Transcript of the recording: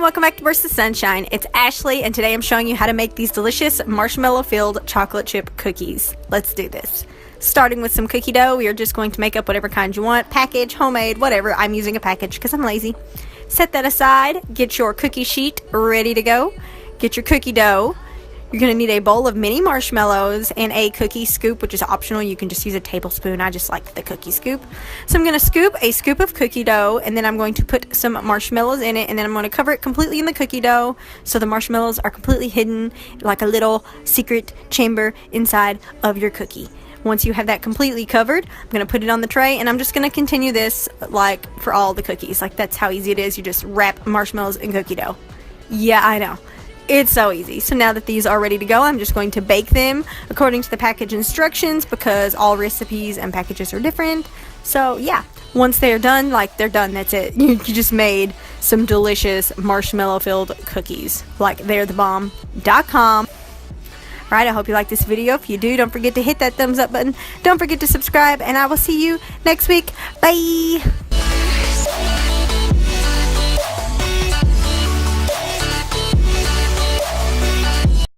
welcome back to Burst of Sunshine. It's Ashley, and today I'm showing you how to make these delicious marshmallow-filled chocolate chip cookies. Let's do this. Starting with some cookie dough, we are just going to make up whatever kind you want. Package, homemade, whatever. I'm using a package because I'm lazy. Set that aside. Get your cookie sheet ready to go. Get your cookie dough. You're going to need a bowl of mini marshmallows and a cookie scoop, which is optional. You can just use a tablespoon. I just like the cookie scoop. So I'm going to scoop a scoop of cookie dough, and then I'm going to put some marshmallows in it, and then I'm going to cover it completely in the cookie dough so the marshmallows are completely hidden like a little secret chamber inside of your cookie. Once you have that completely covered, I'm going to put it on the tray, and I'm just going to continue this like for all the cookies. Like, that's how easy it is. You just wrap marshmallows in cookie dough. Yeah, I know. It's so easy. So now that these are ready to go, I'm just going to bake them according to the package instructions because all recipes and packages are different. So yeah, once they're done, like they're done, that's it. You just made some delicious marshmallow filled cookies. Like, they're the bomb.com. Alright, I hope you like this video. If you do, don't forget to hit that thumbs up button. Don't forget to subscribe, and I will see you next week. Bye!